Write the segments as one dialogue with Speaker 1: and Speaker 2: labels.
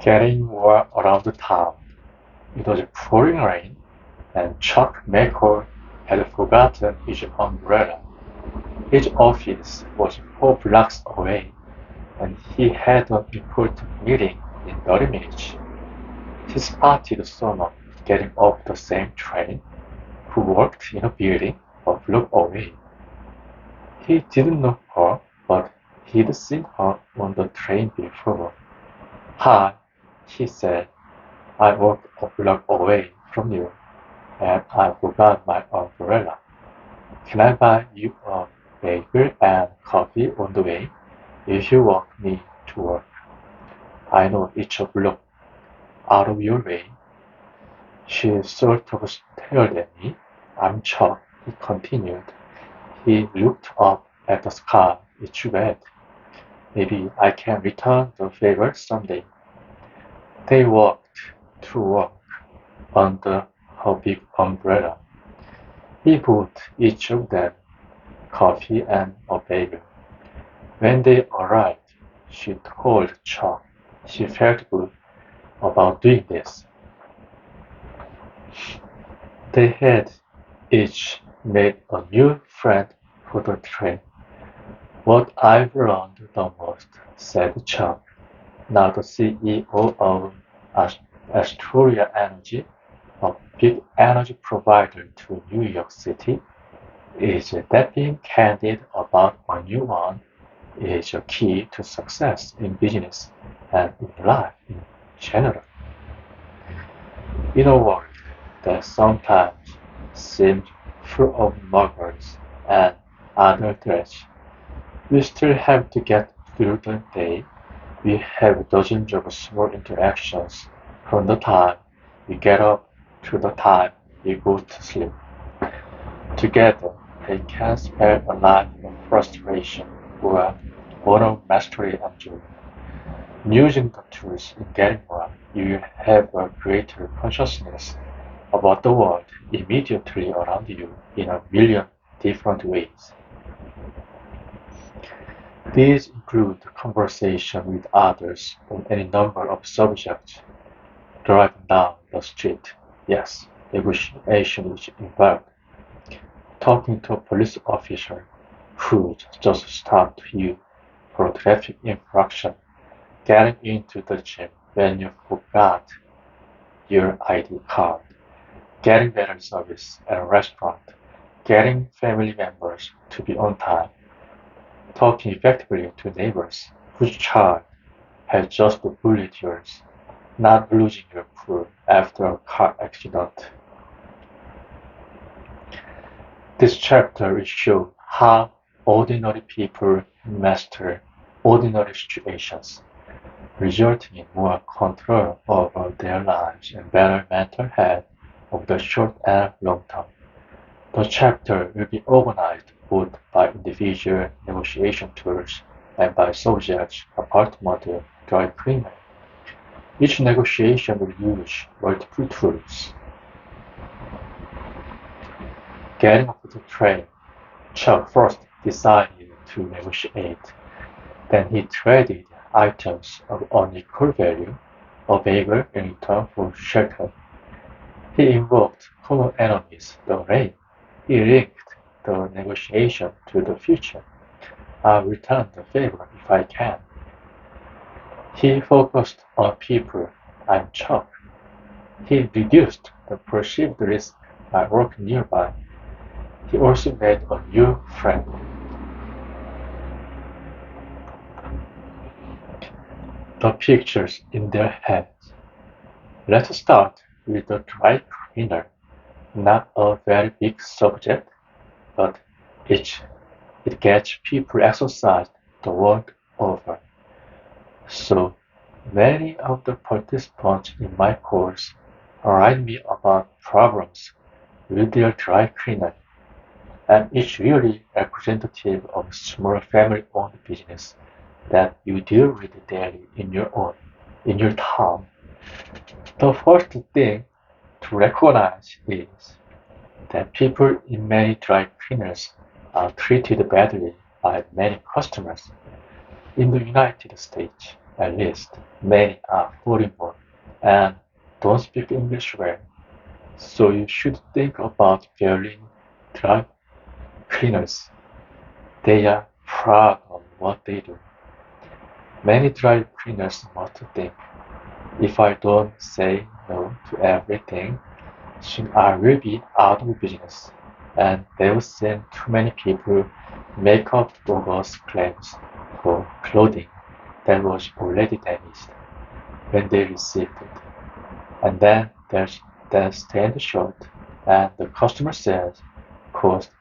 Speaker 1: Getting more around the town. It was pouring rain, and Chuck McCall had forgotten his umbrella. His office was 4 blocks away, and he had an important meeting in 30 minutes. He spotted someone getting off the same train who worked in a building a block away. He didn't know her, but he'd seen her on the train before. "Hi," he said. "I work a block away from you, and I forgot my umbrella. Can I buy you a bagel and coffee on the way if you walk me to work? I know it's a block out of your way." She sort of stared at me. "I'm Chuck," he continued. He looked up at the sky. "It's red. Maybe I can return the favor someday." They walked to work under her big umbrella. He bought each of them coffee and a bagel. When they arrived, she told Chuck she felt good about doing this. They had each made a new friend for the train. "What I've learned the most," said Chuck, now the CEO of Astoria Energy, a big energy provider to New York City, "is that being candid about a new one is a key to success in business and in life in general. In a world that sometimes seems full of muggers and other threats, we still have to get through the day. We have dozens of small interactions from the time we get up to the time we go to sleep. Together, they can spell a life of frustration or moral mastery and joy. Using the tools in getting one, you have a greater consciousness about the world immediately around you in a million different ways. These include conversation with others on any number of subjects, driving down the street. Yes, negotiation is involved. Talking to a police officer who just stopped you for a traffic infraction. Getting into the gym when you forgot your ID card. Getting better service at a restaurant. Getting family members to be on time. Talking effectively to neighbors whose child has just bullied yours. Not losing your cool after a car accident. This chapter will show how ordinary people master ordinary situations, resulting in more control over their lives and better mental health over the short and long term. The chapter will be organized both by individual negotiation tools and by subject apartment dry cleaner. Each negotiation will use multiple tools. Getting off the train, Chuck first decided to negotiate. Then he traded items of unequal value, a bagel in return for shelter. He invoked common enemies, the rain. He linked the negotiation to the future. "I'll return the favor if I can." He focused on people. "I'm Chuck." He reduced the perceived risk by working nearby. He also made a new friend. The pictures in their heads. Let's start with the dry cleaner. Not a very big subject, but it, it gets people exercised the world over. So many of the participants in my course write me about problems with their dry cleaner, and it's really representative of a small family-owned business that you deal with daily in your town. The first thing to recognize is that people in many dry cleaners are treated badly by many customers. In the United States, At least many are foreign-born and don't speak English well, so you should think about valuing dry cleaners. They are proud of what they do. Many dry cleaners must think, if I don't say no to everything, soon I will be out of business, and they'll send too many people make up bogus claims for clothing that was already damaged when they received it. And then there's the stand shirt, and the customer says cost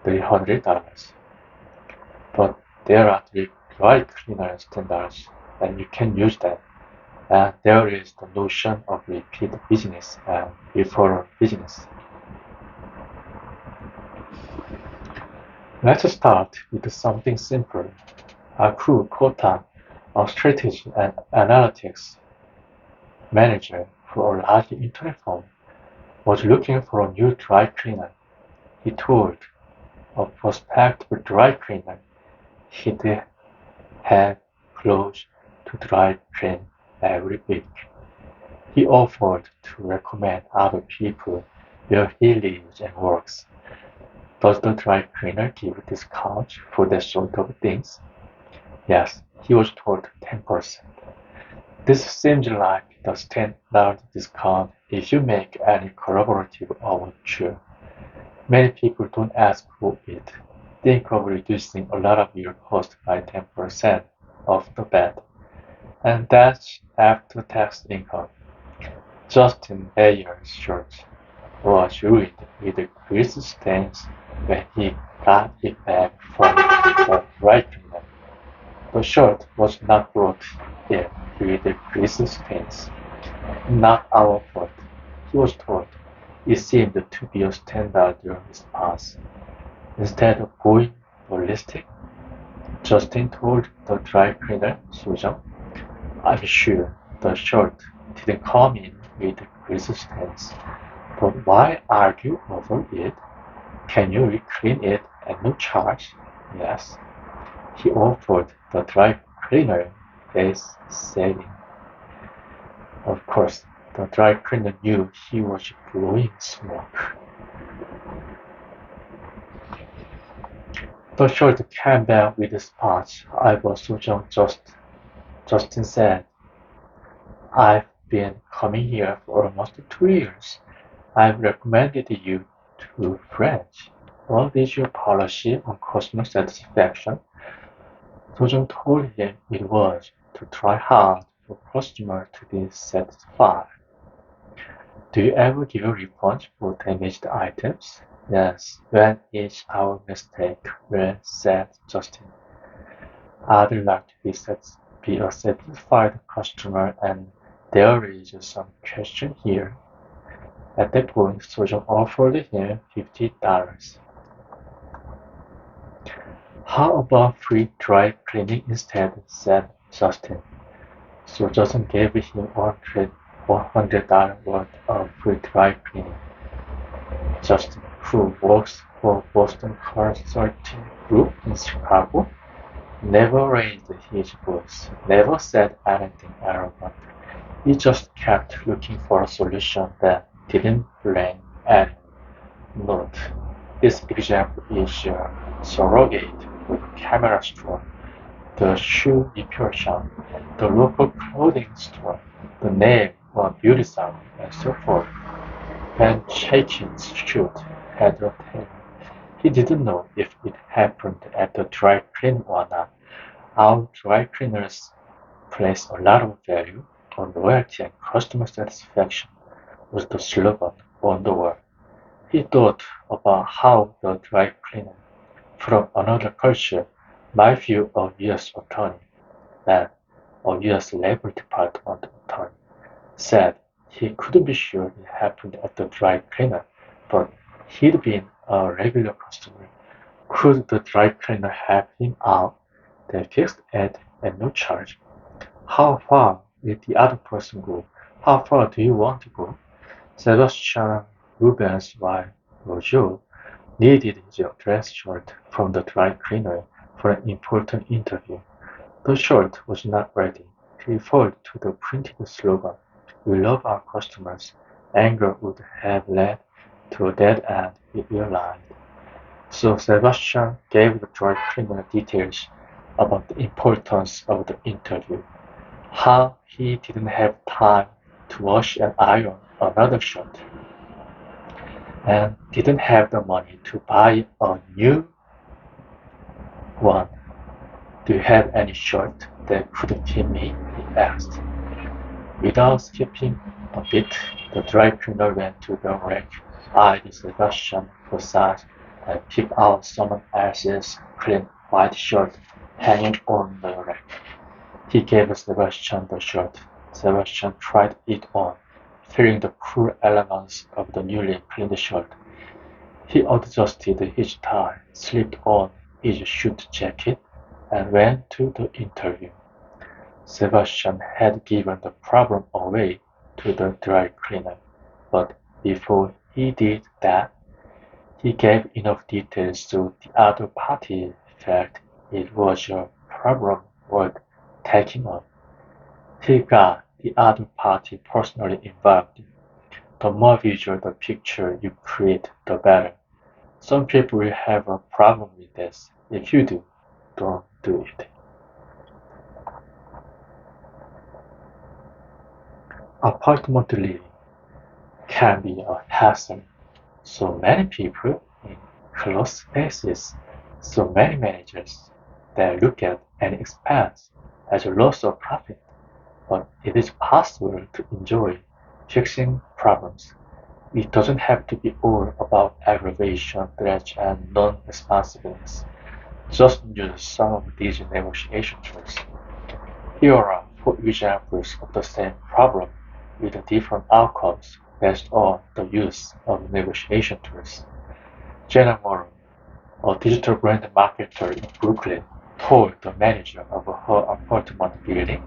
Speaker 1: $300. But there are three dry cleaner standards, and you can use them. And there is the notion of repeat business and referral business. Let's start with something simple. Aku Kota, a strategy and analytics manager for a large internet firm, was looking for a new dry cleaner. He told a prospective dry cleaner he'd have clothes to dry clean every week. He offered to recommend other people where he lives and works. Does the dry cleaner give discounts for that sort of things? Yes, he was told 10%. This seems like the standard discount if you make any collaborative overture. Many people don't ask for it. Think of reducing a lot of your cost by 10% off the bat. And that's after tax income. Justin Bayer's shirt was ruined with grease stains when he got it back from the dry cleaner. The shirt was not brought in with grease stains. Not our fault, he was told. It seemed to be a standard response. Instead of going ballistic, Justin told the dry cleaner, Susan, I'm sure the shirt didn't come in with grease stains, but why argue over it? Can you reclean it at no charge? Yes. He offered the dry cleaner face saving. Of course, the dry cleaner knew he was blowing smoke. The shirt came back with spots. I was so Justin said. I've been coming here for almost 2 years. I've recommended you to friends. What is your policy on customer satisfaction? Sojong told him it was to try hard for customers to be satisfied. Do you ever give a refund for damaged items? Yes, when is our mistake? Well said Justin. I'd like to be a satisfied customer, and there is some question here. At that point, Sojong offered him $50. How about free dry cleaning instead? Said Justin. So Justin gave him $100 worth of free dry cleaning. Justin, who works for Boston Consulting Group in Chicago, never raised his voice, never said anything arrogant. He just kept looking for a solution that didn't blame anyone. Note: this example is a surrogate for the camera store, the shoe repair shop, the local clothing store, the nail or beauty salon, and so forth. When Shakin's shoot had a tail, he didn't know if it happened at the dry cleaning or not. Our dry cleaners place a lot of value on loyalty and customer satisfaction, was the slogan on the wall. He thought about how the dry cleaner from another culture might view a U.S. attorney, and a U.S. Labor Department attorney said he couldn't be sure it happened at the dry cleaner, but he'd been a regular customer. Could the dry cleaner help him out? They fixed it at no charge. How far will the other person go? How far do you want to go? Sebastian Rubens' wife, Roger, needed his dress shirt from the dry cleaner for an important interview. The shirt was not ready. default to the printed slogan, "We love our customers," anger would have led to a dead end, he realized. So Sebastian gave the dry cleaner details about the importance of the interview, how he didn't have time to wash and iron another shirt, and didn't have the money to buy a new one. "Do you have any shirt that could fit me?" he asked. Without skipping a beat, the dry cleaner went to the rack, eyed Sebastian for size, and picked out someone else's clean white shirt hanging on the rack. He gave Sebastian the shirt. Sebastian tried it on, feeling the cool elegance of the newly cleaned shirt. He adjusted his tie, slipped on his suit jacket, and went to the interview. Sebastian had given the problem away to the dry cleaner, but before he did that, he gave enough details so the other party felt it was a problem worth taking on. He got the other party personally involved. The more visual the picture you create, the better. Some people will have a problem with this. If you do, don't do it. Apartment living can be a hassle. So many people in closed spaces, so many managers that look at any expense as a loss of profit. But it is possible to enjoy fixing problems. It doesn't have to be all about aggravation, threats, and non-responsiveness. Just use some of these negotiation tools. Here are four examples of the same problem with different outcomes based on the use of negotiation tools. Jenna Morrow, a digital brand marketer in Brooklyn, told the manager of her apartment building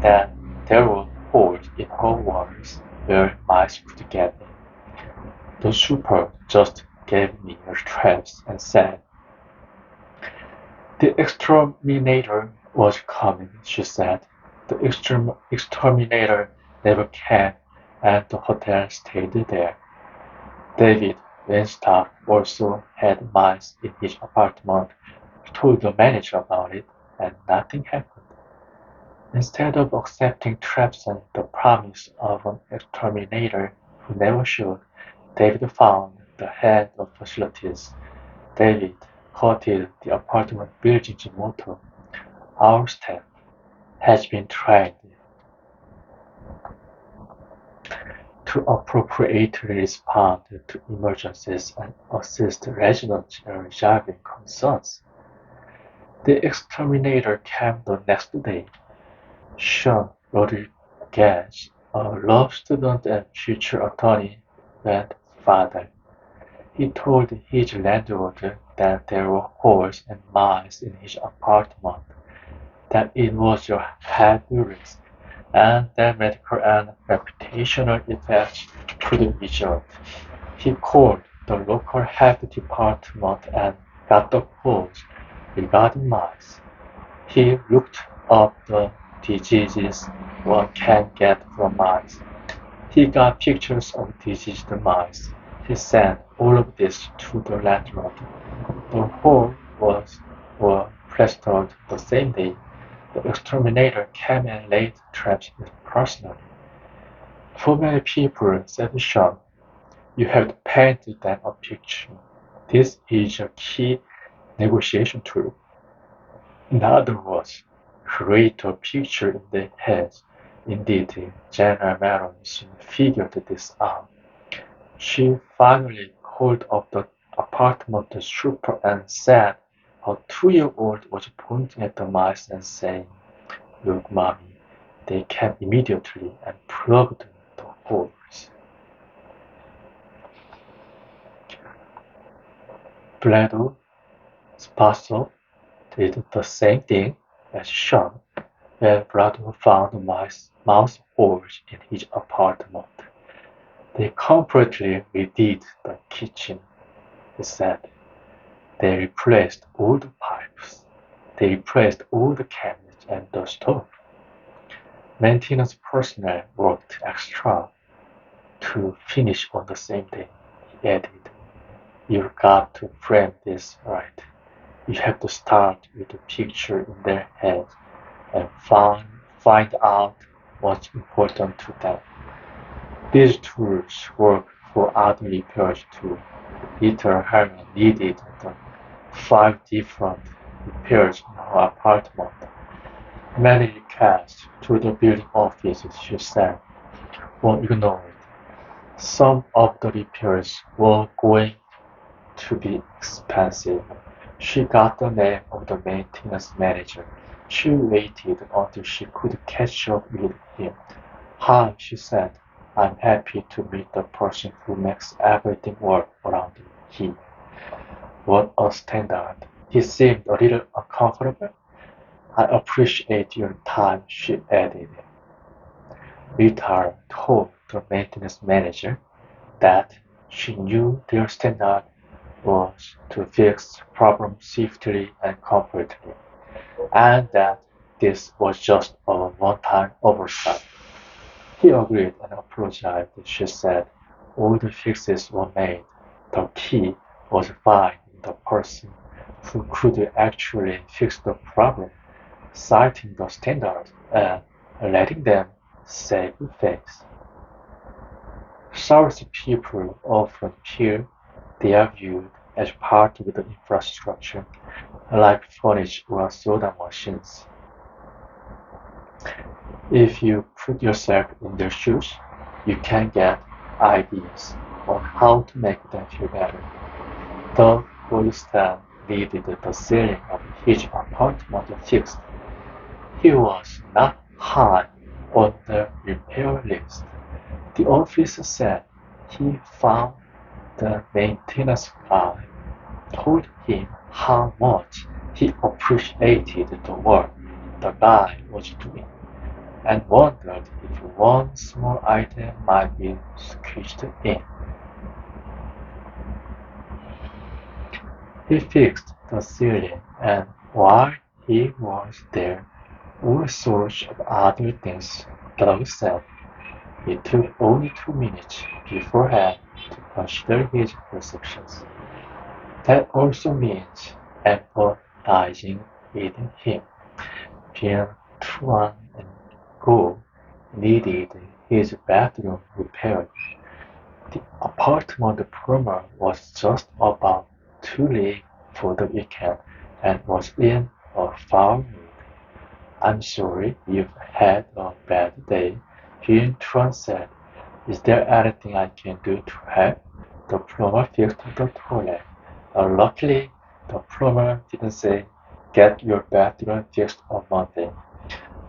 Speaker 1: that there were holes in her walls where mice could get in. "The super just gave me a traps and said the exterminator was coming," she said. The exterminator never came, and the hotel stayed there. David Weinstock also had mice in his apartment, told the manager about it, and nothing happened. Instead of accepting traps and the promise of an exterminator who never showed, David found the head of facilities. David quoted the apartment building's motto, "Our staff has been trained to appropriately respond to emergencies and assist residents in resolving concerns." The exterminator came the next day. Sean Rodriguez, a law student and future attorney, went further. He told his landlord that there were holes and mice in his apartment, that it was a heavy risk, and that medical and reputational effects could result. He called the local health department and got the quotes regarding mice. He looked up the diseases one can get from mice. He got pictures of diseased mice. He sent all of this to the landlord. The whole were plastered the same day. The exterminator came and laid traps personally. "For many people," said Sean, "you have to paint them a picture. This is a key negotiation tool. In other words, create a picture in their heads." Indeed, General Maron soon figured this out. She finally called up the apartment super and said her 2-year-old was pointing at the mice and saying, "Look, mommy." They came immediately and plugged the holes. Bledo Spasso did the same thing as Sean when Bledo found mouse holes in his apartment. "They completely redid the kitchen," he said. "They replaced all the pipes. They replaced all the cabinets and the stove." Maintenance personnel worked extra to finish on the same day. He added, "You've got to frame this right. You have to start with the picture in their heads and find out what's important to them." These tools work for other repairs too. Little Herman needed the 5 different repairs in her apartment. Many requests to the building office, she said, were ignored. Some of the repairs were going to be expensive. She got the name of the maintenance manager. She waited until she could catch up with him. "Hi," she said. "I'm happy to meet the person who makes everything work around here." "What a standard." He seemed a little uncomfortable. "I appreciate your time," she added. Rita told the maintenance manager that she knew their standard was to fix problems swiftly and completely, and that this was just a one-time oversight. He agreed and apologized. She said all the fixes were made. The key was finding the person who could actually fix the problem, citing the standards, and letting them save face. Salespeople often feel they are viewed as part of the infrastructure, like furniture or soda machines. If you put yourself in their shoes, you can get ideas on how to make them feel better. Doug Wilson needed the ceiling of his apartment fixed. He was not high on the repair list. The officer said he found the maintenance guy, told him how much he appreciated the work the guy was doing, and wondered if one small item might be squeezed in. He fixed the ceiling, and while he was there, all sorts of other things, Doug said. It took only 2 minutes beforehand to consider his perceptions. That also means empathizing with him. Pierre Tuan and Go needed his bathroom repaired. The apartment plumber was just about to leave for the weekend and was in a foul mood. "I'm sorry you've had a bad day," Tuan said. "Is there anything I can do to help?" The plumber fixed the toilet. Luckily, the plumber didn't say, "Get your bathroom fixed on Monday."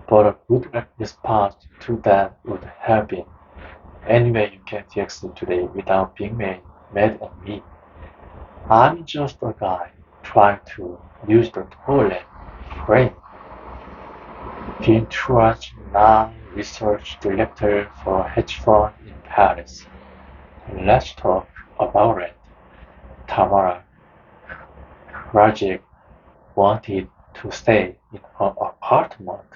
Speaker 1: But a good response to that would have been, "Anyway, you can fix it today without being mad at me. I'm just a guy trying to use the toilet frame." Jean Truax, now research director for a hedge fund in Paris. "Let's talk about it." Tamara Rajek wanted to stay in her apartment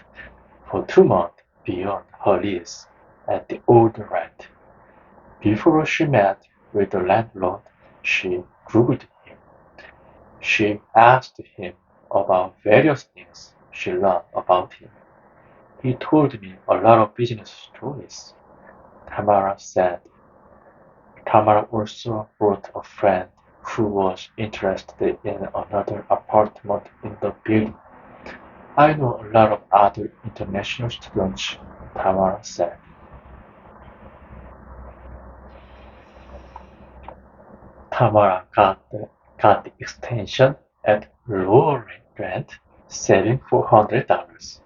Speaker 1: for 2 months beyond her lease at the old rent. Before she met with the landlord, she Googled him. She asked him about various things she learned about him. "He told me a lot of business stories," Tamara said. Tamara also brought a friend who was interested in another apartment in the building. "I know a lot of other international students," Tamara said. Tamara got the extension at lower rent, saving $400,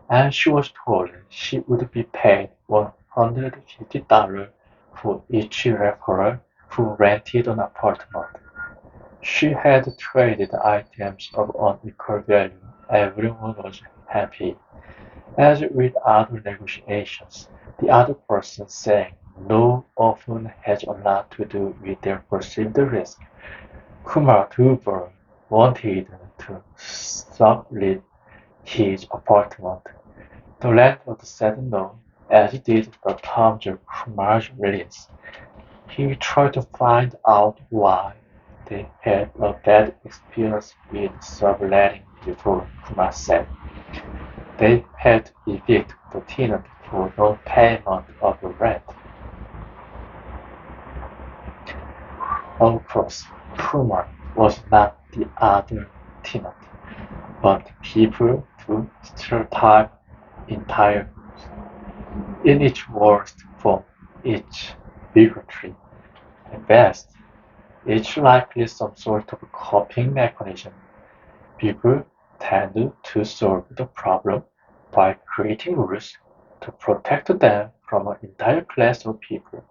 Speaker 1: and she was told she would be paid $150 for each referral who rented an apartment. She had traded items of unequal value. Everyone was happy. As with other negotiations, the other person saying no often has a lot to do with their perceived risk. Kumar Dubur wanted to sublet his apartment. The landlord said no, as did the terms of Kumar's release. He tried to find out why they had a bad experience with subletting before. Kumar said they had evicted the tenant for non-payment of the rent. Of course, Kumar was not the other tenant, but people to stereotype entire groups. In each worst form, each bigotry, at best, each likely some sort of coping mechanism. People tend to solve the problem by creating rules to protect them from an entire class of people,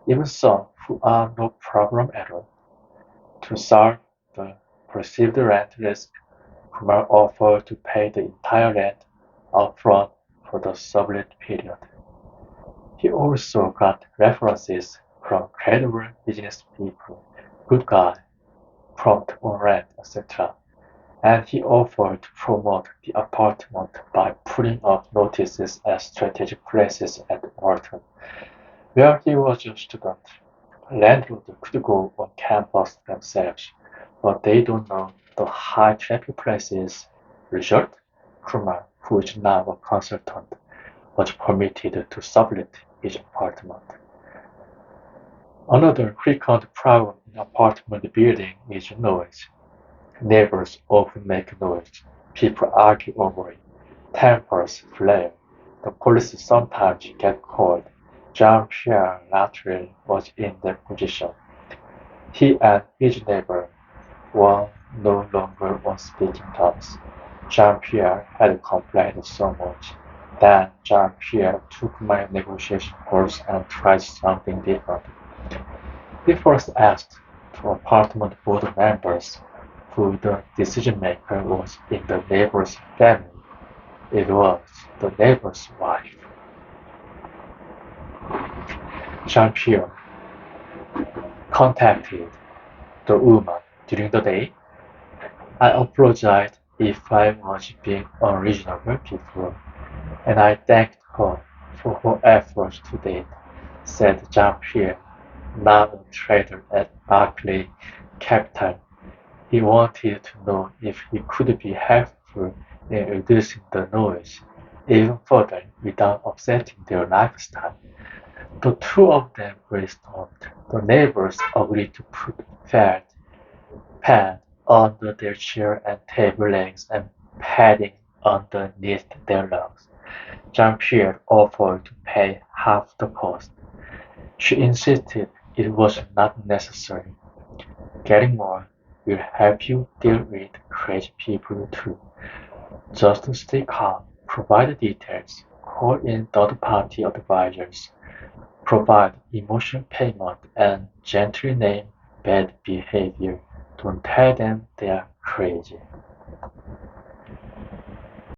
Speaker 1: even some who are no problem at all. To solve the perceived rent risk, Kumar offered to pay the entire rent upfront for the sublet period. He also got references from credible business people, good guy, prompt on rent, etc. And he offered to promote the apartment by putting up notices at strategic places at Wharton, where he was a student. Landlords could go on campus themselves, but they don't know the high traffic places. Result, Kumar, who is now a consultant, was permitted to sublet his apartment. Another frequent problem in apartment building is noise. Neighbors often make noise, people argue over it, tempers flare, the police sometimes get called. Jean-Pierre Latreille was in that position. He and his neighbor were no longer on speaking terms. Jean-Pierre had complained so much. Then Jean-Pierre took my negotiation course and tried something different. He first asked the apartment board members who the decision maker was in the neighbor's family. It was the neighbor's wife. Jean-Pierre contacted the woman during the day. I apologized if I was being unreasonable before, and I thanked her for her efforts to date, said Jean-Pierre, now a trader at Barclay Capital. He wanted to know if he could be helpful in reducing the noise even further without upsetting their lifestyle. The two of them brainstormed. The neighbors agreed to put felt pad under their chair and table legs and padding underneath their legs. Jean-Pierre offered to pay half the cost. She insisted it was not necessary. Getting more will help you deal with crazy people too. Just stay calm, provide details, call in third-party advisors, provide emotional payment, and gently name bad behavior. Don't tell them they are crazy.